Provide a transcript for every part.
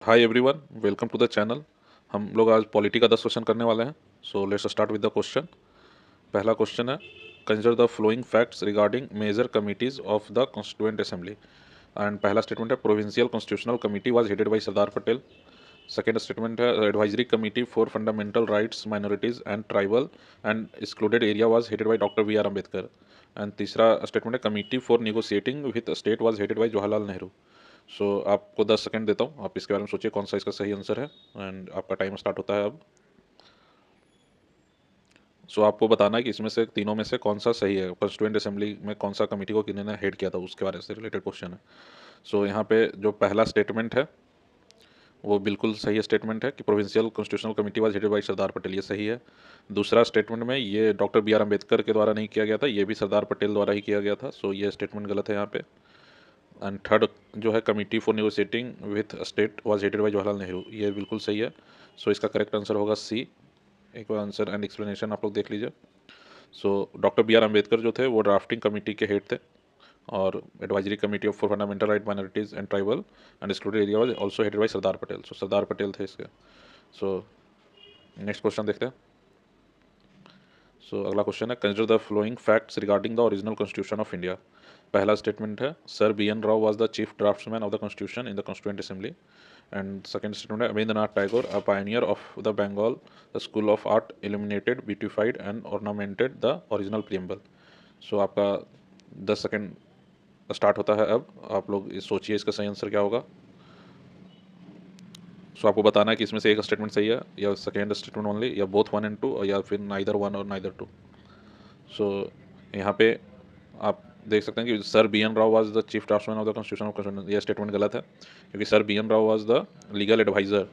Hi everyone, welcome to the channel. हम लोग आज पॉलिटी का 10 क्वेश्चन करने वाले हैं। So let's start with the question. पहला क्वेश्चन है, consider the following facts regarding major committees of the constituent assembly. And पहला स्टेटमेंट है, provincial constitutional committee was headed by Sardar Patel. Second statement है, advisory committee for fundamental rights minorities and tribal and excluded area was headed by doctor B R Ambedkar. And तीसरा statement है, committee for negotiating with state was headed by Jawaharlal Nehru. सो आपको 10 second देता हूँ, आप इसके बारे में सोचिए कौन सा इसका सही आंसर है। एंड आपका टाइम स्टार्ट होता है अब। सो आपको बताना है कि इसमें से तीनों में से कौन सा सही है, कॉन्स्टिट्यूएंट असेंबली में कौन सा कमेटी को किन्होंने हेड किया था उसके बारे से रिलेटेड क्वेश्चन है। सो यहाँ पे जो पहला स्टेटमेंट है वो बिल्कुल सही स्टेटमेंट है कि provincial constitutional committee was headed by Sardar Patel, ये सही है। दूसरा स्टेटमेंट में ये डॉक्टर बी आर अम्बेडकर के द्वारा नहीं किया गया था, ये भी सरदार पटेल द्वारा ही किया गया था। सो ये स्टेटमेंट गलत है यहाँ पे। एंड थर्ड जो है, committee for negotiating with state was headed by Jawaharlal Nehru, ये बिल्कुल सही है। सो इसका करेक्ट आंसर होगा सी। एक बार आंसर एंड एक्सप्लेनेशन आप लोग देख लीजिए। So doctor B R Ambedkar जो थे वो ड्राफ्टिंग कमेटी के हेड थे, और advisory committee of for fundamental right minorities and tribal and excluded area was also headed by Sardar Patel. So Sardar Patel थे इसके। सो नेक्स्ट क्वेश्चन देखते हैं। सो अगला क्वेश्चन है, consider the following facts regarding the original constitution of India. पहला statement है, sir B N Rao was the chief draftsman of the constitution in the constituent assembly. And second statement है, Rabindranath Tagore a pioneer of the Bengal the school of art illuminated beautified and ornamented the original preamble. So आपका 10 second start होता है अब। आप लोग सोचिए इसका सही आंसर क्या होगा। सो आपको बताना है कि इसमें से एक स्टेटमेंट सही है या सेकेंड स्टेटमेंट ओनली, या बोथ वन एंड टू, या फिर नाइदर वन और नाइदर टू। सो यहाँ पे आप देख सकते हैं कि sir B N Rao was the chief draftsman of the constitution of constitution, ये स्टेटमेंट गलत है, क्योंकि sir B N Rao was the legal adviser,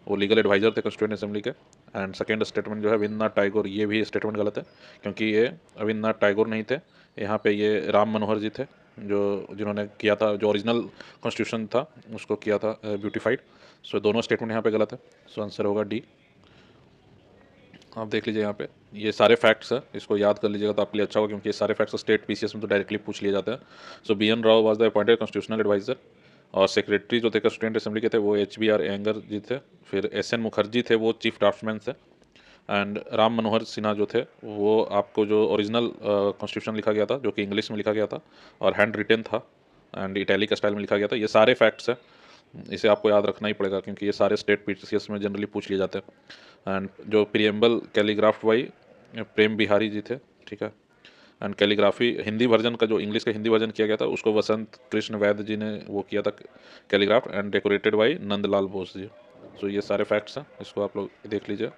वो लीगल एडवाइज़र थे कॉन्स्टिट्यूएंट असेंबली के। एंड सेकेंड स्टेटमेंट जो है, रविन्द्रनाथ टैगोर, ये भी स्टेटमेंट गलत है, क्योंकि ये रविन्द्रनाथ टैगोर नहीं थे। यहाँ पे ये राम मनोहर जी थे, जो जिन्होंने किया था, जो ओरिजिनल कॉन्स्टिट्यूशन था उसको किया था ब्यूटिफाइड। सो दोनों स्टेटमेंट यहाँ पे गलत है। सो आंसर होगा डी। आप देख लीजिए यहाँ पे ये सारे फैक्ट्स हैं, इसको याद कर लीजिएगा तो आपके लिए अच्छा होगा, क्योंकि ये सारे फैक्ट्स स्टेट पीसीएस में तो डायरेक्टली पूछ लिए जाते हैं। So B N Rao was the appointed constitutional adviser, और सेक्रेटरी जो थे कॉन्स्टिट्यूएंट असेंबली के थे वो H B R Iyengar ji थे। फिर एस एन मुखर्जी थे, वो चीफ ड्राफ्टमैन थे। एंड राम मनोहर सिन्हा जो थे, वो आपको जो ओरिजिनल कॉन्स्टिट्यूशन लिखा गया था, जो कि इंग्लिश में लिखा गया था और हैंड रिटेन था एंड इटैलिक स्टाइल में लिखा गया था, ये सारे फैक्ट्स हैं। इसे आपको याद रखना ही पड़ेगा, क्योंकि ये सारे स्टेट पीसीएस में जनरली पूछ लिए जाते हैं। एंड जो प्रियम्बल कैलीग्राफ्ट बाई प्रेम बिहारी जी थे, ठीक है। एंड कैलीग्राफी हिंदी वर्जन का, जो इंग्लिश का हिंदी वर्जन किया गया था, उसको वसंत कृष्ण वैद्य जी ने वो किया था calligraphed, and decorated by Nandlal Bose ji. So ये सारे फैक्ट्स हैं, इसको आप लोग देख लीजिए।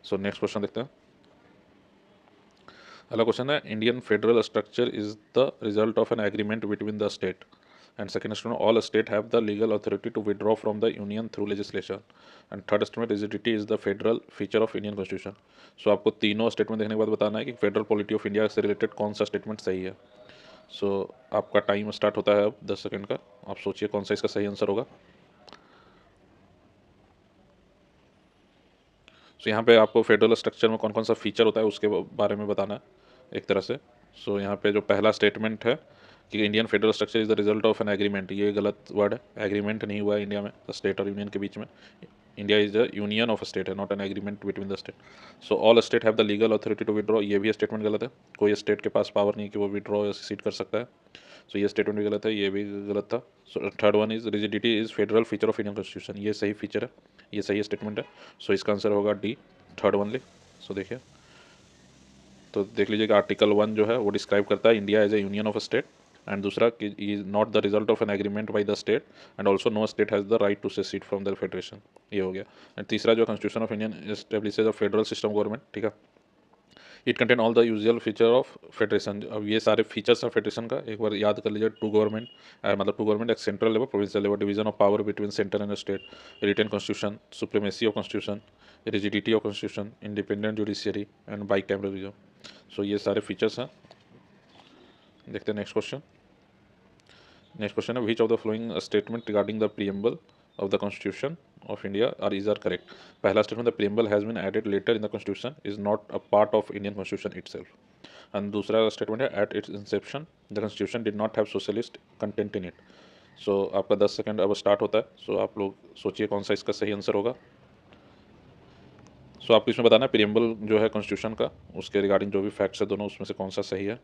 सो नेक्स्ट क्वेश्चन देखते हैं। अगला क्वेश्चन है, Indian federal structure is the result of an agreement between the state. And second statement, all state have the legal authority to withdraw from the union through legislation. And third statement, rigidity is the federal feature of Indian constitution. So आपको तीनों statement देखने के बाद बताना है कि federal polity of India से related कौन सा स्टेटमेंट सही है। सो आपका टाइम स्टार्ट होता है अब 10 सेकंड का। आप सोचिए कौन सा इसका सही आंसर होगा। सो यहाँ पे आपको फेडरल स्ट्रक्चर में कौन कौन सा फीचर होता है उसके बारे में बताना है एक तरह से। सो यहाँ पे जो पहला स्टेटमेंट है कि Indian federal structure is the result of an agreement, ये गलत वर्ड है। एग्रीमेंट नहीं हुआ है इंडिया में स्टेट और यूनियन के बीच में। India is the union of state है, not an agreement between the state. So all state have the legal authority to withdraw, ये भी स्टेटमेंट गलत है। कोई स्टेट के पास पावर नहीं कि वो विड्रॉ या सीट कर सकता है। सो ये स्टेटमेंट भी गलत है, ये भी गलत था। So third one is rigidity is federal feature of Indian constitution, ये सही फीचर है, ये सही स्टेटमेंट है। सो इसका आंसर होगा डी, थर्ड ओनली। सो देखिए, तो देख लीजिए कि आर्टिकल 1 जो है वो डिस्क्राइब करता है India as a union of state, and दूसरा कि is not the result of an agreement by the state, and also no state has the right to secede from the federation, ये हो गया। एंड तीसरा जो constitution of Indian establishes a federal system government, ठीक है। It contain all the usual feature of federation, अब ये सारे फीचर्स ऑफ फेडरेशन का एक बार याद कर लीजिए। टू गवर्नमेंट, मतलब टू गवर्नमेंट, एक central level, provincial level, division of power between centre and state, written constitution, supremacy of constitution, rigidity of constitution, independent judiciary and bicameralism. So ये सारे features हैं। देखते हैं नेक्स्ट क्वेश्चन। नेक्स्ट क्वेश्चन है, which of the following statement regarding the preamble of the constitution of India are correct. पहला statement, the preamble has been added later in the constitution is not a part of Indian constitution itself. And दूसरा statement है, at its inception the constitution did not have socialist content in it. So आपका 10 second अब start होता है। सो आप लोग सोचिए कौन सा इसका सही आंसर होगा। सो आपको इसमें बताना है प्रीएम्बल जो है कॉन्स्टिट्यूशन का, उसके रिगार्डिंग जो भी फैक्ट्स है दोनों, उसमें से कौन सा सही है।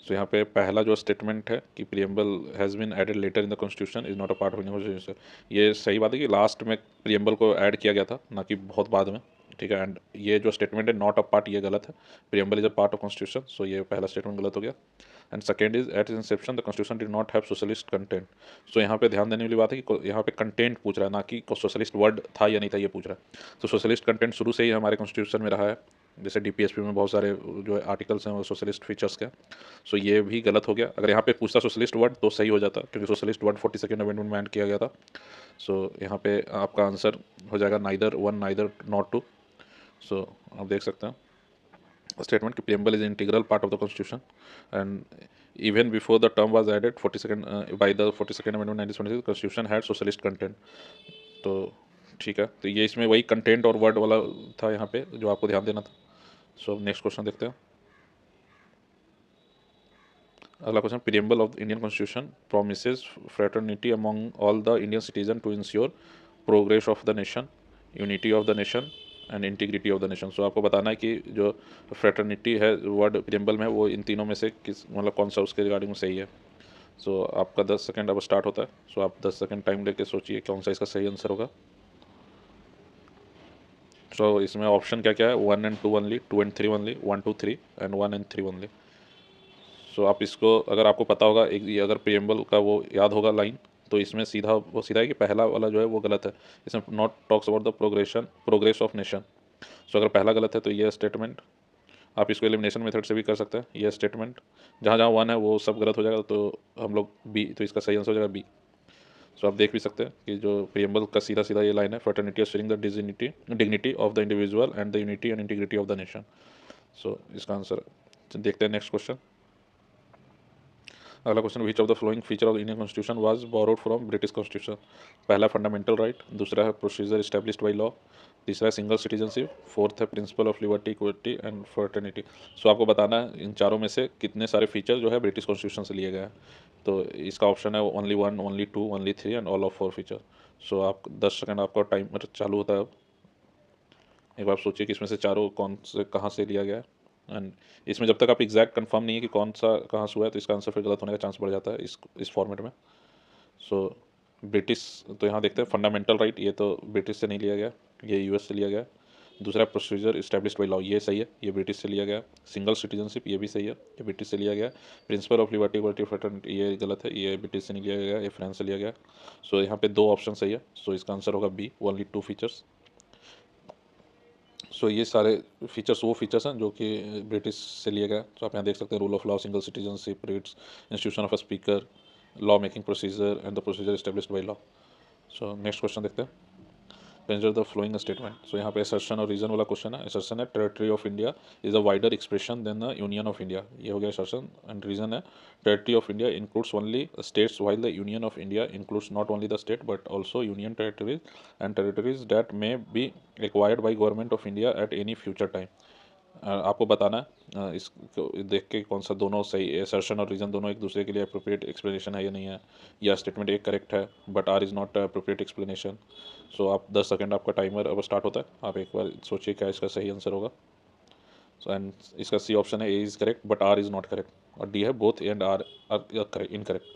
सो यहाँ पे पहला जो स्टेटमेंट है कि preamble has been added later in the constitution is not a part of Indian constitution, ये सही बात है कि लास्ट में प्रीएम्बल को ऐड किया गया था, ना कि बहुत बाद में। ठीक है, एंड ये जो स्टेटमेंट है नॉट अ पार्ट, ये गलत है। Preamble is a part of constitution, so ये पहला स्टेटमेंट गलत हो गया। And second is at inception the constitution did not have socialist content. So यहाँ पे ध्यान देने वाली बात है कि यहाँ पे कंटेंट पूछ रहा है, ना कि सोशलिस्ट वर्ड था या नहीं था ये पूछ रहा है। तो सोशलिस्ट कंटेंट शुरू से ही हमारे कॉन्स्टिट्यूशन में रहा है, जैसे डीपीएसपी में बहुत सारे जो आर्टिकल्स हैं वो सोशलिस्ट फीचर्स के। सो ये भी गलत हो गया। अगर यहाँ पे पूछता सोशलिस्ट वर्ड तो सही हो जाता, क्योंकि सोशलिस्ट वर्ड 42nd अमेंडमेंट में ऐड किया गया था। सो यहाँ पे आपका आंसर हो जाएगा neither one neither not two. So आप देख सकते हैं स्टेटमेंट कि preamble is an integral part of the constitution and even before the term was added 42nd by the 42nd amendment 1976 constitution had socialist content। तो ठीक है, तो ये इसमें वही कंटेंट और वर्ड वाला था यहाँ पे जो आपको ध्यान देना था। सो नेक्स्ट क्वेश्चन देखते हैं। अगला question, preamble of Indian constitution promises fraternity among all the Indian citizen to ensure progress of the nation, unity of the nation and integrity of the nation. So आपको बताना है कि जो फ्रेटर्निटी है word preamble में, वो इन तीनों में से किस मतलब कौन सा उसके रिगार्डिंग में सही है। सो आपका 10 सेकंड अब स्टार्ट होता है। सो आप 10 सेकंड टाइम लेके सोचिए कौन सा इसका सही आंसर होगा। सो इसमें ऑप्शन क्या क्या है, 1 and 2 only, 2 and 3 only, 1 2 3 and 1 and 3 only. So आप इसको अगर आपको पता होगा एक ये अगर प्रीएम्बल का वो याद होगा लाइन, तो इसमें सीधा वो सीधा है कि पहला वाला जो है वो गलत है। इसमें not talks about the progress of nation. So अगर पहला गलत है तो ये स्टेटमेंट आप इसको एलिमिनेशन मेथड से भी कर सकते हैं। ये स्टेटमेंट जहाँ जहाँ 1 है वो सब गलत हो जाएगा, तो हम लोग बी, तो इसका सही आंसर हो जाएगा बी। सो आप देख भी सकते हैं कि जो प्रीएम्बल का सीधा सीधा ये लाइन है, fraternity assuring the dignity of the individual and the unity and integrity of the nation. So इसका आंसर देखते हैं। नेक्स्ट क्वेश्चन, अगला question, which of the following feature of Indian constitution was borrowed from British constitution. पहला fundamental right, दूसरा है procedure established by law, तीसरा है single citizenship, fourth है principle of liberty equality and fraternity. So आपको बताना है इन चारों में से कितने सारे फीचर जो है ब्रिटिश कॉन्स्टिट्यूशन से लिए गए हैं। तो इसका ऑप्शन है only 1, only 2, only 3 and all of 4 feature. So आप 10 सेकंड आपका टाइमर चालू होता है अब। एक बार आप सोचिए कि इसमें से चारों कौन से कहाँ से लिया गया है। एंड इसमें जब तक आप एग्जैक्ट कंफर्म नहीं है कि कौन सा कहाँ से हुआ है, तो इसका आंसर फिर गलत होने का चांस बढ़ जाता है इस फॉर्मेट में। सो ब्रिटिश, तो यहाँ देखते हैं फंडामेंटल राइट, ये तो ब्रिटिश से नहीं लिया गया, ये यूएस से लिया गया। दूसरा प्रोसीजर इस्टेब्लिश्ड बाई लॉ, ये सही है, ये ब्रिटिश से लिया गया। सिंगल सिटीजनशिप, ये भी सही है, ये ब्रिटिश से लिया गया। Principal of liberty equality fraternity, ये गलत है, ये ब्रिटिश से नहीं लिया गया, ये फ्रांस से लिया गया। सो यहाँ पे दो ऑप्शन सही है, सो इसका आंसर होगा बी, ओनली 2 फीचर्स। सो ये सारे फीचर्स वो फीचर्स हैं जो कि ब्रिटिश से लिए गए। तो आप यहाँ देख सकते हैं rule of law, single citizenship, writs, institution of a speaker, law making procedure and the procedure established by law. So next question देखते हैं, consider the following statement. So यहाँ पे असर्शन और रीजन वाला क्वेश्चन है। असर्शन है territory of India is a wider expression than the union of India, ये हो गया असर्शन। एंड रीजन है territory of India includes only states while the union of India includes not only the state but also union territories and territories that may be acquired by government of India at any future time. आपको बताना है इसको देख के कौन सा दोनों सही, असर्शन और रीजन दोनों एक दूसरे के लिए अप्रोप्रिएट एक्सप्लेनेशन है या नहीं है, या स्टेटमेंट एक करेक्ट है but R is not appropriate explanation. So आप 10 सेकंड आपका टाइमर अब स्टार्ट होता है। आप एक बार सोचिए क्या इसका सही आंसर होगा। सो एंड इसका सी ऑप्शन है A is correct but R is not correct, और डी है both and R are incorrect.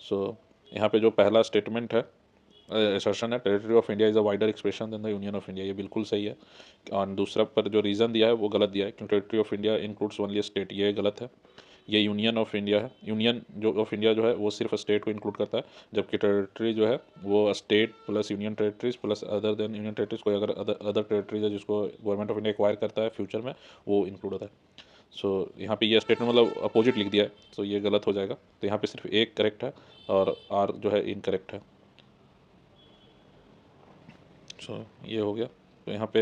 So यहाँ पे जो पहला स्टेटमेंट है असर्शन है territory of India is a wider expression than the union of India, ये बिल्कुल सही है। और दूसरा पर जो रीज़न दिया है वो गलत दिया है, क्योंकि territory of India includes only state, ये गलत है। ये यूनियन ऑफ इंडिया है, यूनियन जो ऑफ इंडिया जो है वो सिर्फ स्टेट को इंक्लूड करता है, जबकि टेरिटरी जो है वो state plus union territories plus other than union territories, कोई अगर अदर टेरिटरीज है जिसको गवर्नमेंट ऑफ इंडिया एक्वायर करता है फ्यूचर में, वो इंक्लूड होता है। सो यहाँ पे ये स्टेटमेंट मतलब अपोजिट लिख दिया है, सो ये गलत हो जाएगा। तो यहाँ पे सिर्फ एक करेक्ट है और आर जो है इनकरेक्ट है। सो ये हो गया। तो यहाँ पे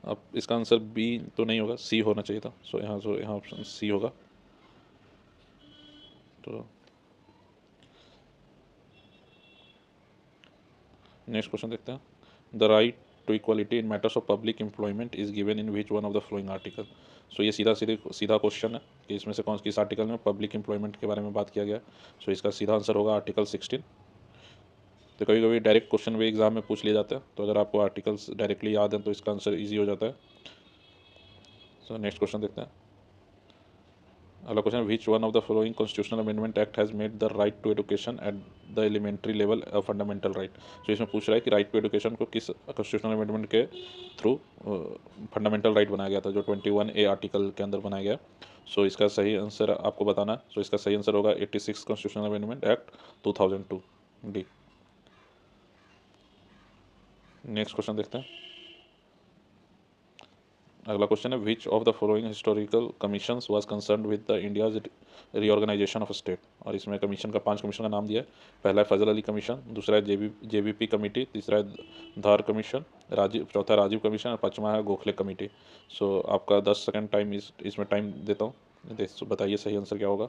अब इसका आंसर बी तो नहीं होगा, सी होना चाहिए था। सो यहाँ ऑप्शन सी होगा। तो नेक्स्ट क्वेश्चन देखते हैं, the right to equality in matters of public employment is given in which one of the following article. So ये सीधा क्वेश्चन है कि इसमें से कौन किस आर्टिकल में पब्लिक एम्प्लॉयमेंट के बारे में बात किया गया। सो इसका सीधा आंसर होगा आर्टिकल 16। तो कभी कभी डायरेक्ट क्वेश्चन भी एग्जाम में पूछ लिया जाता है, तो अगर आपको आर्टिकल्स डायरेक्टली याद हैं तो इसका आंसर ईजी हो जाता है। सो नेक्स्ट क्वेश्चन देखते हैं। अगला question, which one of the following constitutional amendment act has made the right to education at the elementary level a fundamental right. तो इसमें पूछ रहा है कि राइट टू एजुकेशन को किस कॉन्स्टिट्यूशनल अमेंडमेंट के थ्रू फंडामेंटल राइट बनाया गया था, जो 21A आर्टिकल के अंदर बनाया गया। सो इसका सही आंसर आपको बताना है। सो इसका सही आंसर होगा 86 constitutional amendment act 2002 D. Next question देखते हैं। अगला क्वेश्चन है, which of the following historical commissions was concern with the India's reorganisation of state. और इसमें कमीशन का 5 कमीशन का नाम दिया है। पहला है फजल अली कमीशन, दूसरा है जेबीपी कमेटी, तीसरा है धार कमीशन, चौथा राजीव कमीशन और पांचवा है गोखले कमेटी। सो आपका 10 सेकंड टाइम इसमें टाइम देता हूँ, बताइए सही आंसर क्या होगा।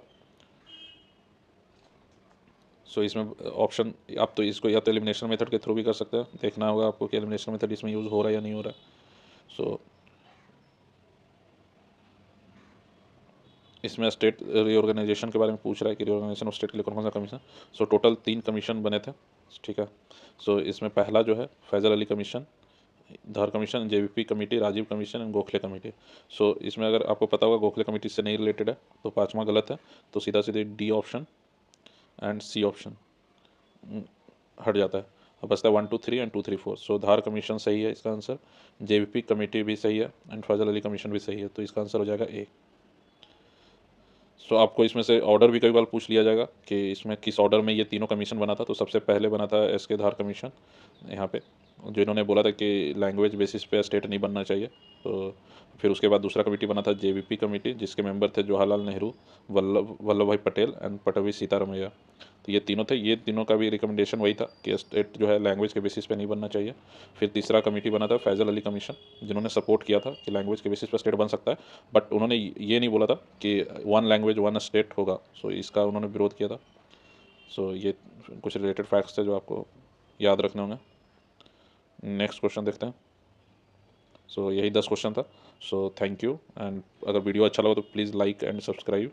सो इसमें ऑप्शन आप तो इसको या तो एलिमिनेशन मेथड के थ्रू भी कर सकते हैं, देखना होगा आपको कि एलिमिनेशन मेथड इसमें यूज़ हो रहा है या नहीं हो रहा है। सो इसमें स्टेट रीऑर्गेनाइजेशन के बारे में पूछ रहा है कि रीऑर्गेनाइजेशन ऑफ स्टेट के लिए कौन कौन सा कमीशन। सो टोटल 3 कमीशन बने थे, ठीक है। सो इसमें पहला जो है Fazal Ali commission, Dhar commission, JVP committee, Rajiv commission and Gokhale committee. So इसमें अगर आपको पता होगा गोखले कमेटी से नहीं रिलेटेड है तो पाँचवा गलत है, तो सीधा सीधे D option and C option हट जाता है। अब बचता है 1 2 3 एंड 2 3 4। सो धार कमीशन सही है इसका आंसर, जेबीपी कमेटी भी सही है एंड फैज़ल अली कमीशन भी सही है, तो इसका आंसर हो जाएगा ए। सो आपको इसमें से ऑर्डर भी कई बार पूछ लिया जाएगा कि इसमें किस ऑर्डर में ये तीनों कमीशन बना था। तो सबसे पहले बना था एस के धार कमीशन, यहाँ पे जो इन्होंने बोला था कि लैंग्वेज बेसिस पे स्टेट नहीं बनना चाहिए। तो फिर उसके बाद दूसरा कमेटी बना था जेबीपी कमेटी, जिसके मेंबर थे जवाहरलाल नेहरू, वल्लभ भाई पटेल एंड पटवी सीतारमैया। तो ये तीनों थे, ये तीनों का भी रिकमेंडेशन वही था कि स्टेट जो है लैंग्वेज के बेसिस पे नहीं बनना चाहिए। फिर तीसरा कमेटी बना था फैज़ल अली कमीशन, जिन्होंने सपोर्ट किया था कि लैंग्वेज के बेसिस पे स्टेट बन सकता है, बट उन्होंने ये नहीं बोला था कि 1 लैंग्वेज 1 स्टेट होगा। सो इसका उन्होंने विरोध किया था। सो ये कुछ रिलेटेड फैक्ट्स थे जो आपको याद रखने होंगे। नेक्स्ट क्वेश्चन देखते हैं। सो यही 10 क्वेश्चन था। सो थैंक यू, एंड अगर वीडियो अच्छा लगा तो प्लीज़ लाइक एंड सब्सक्राइब।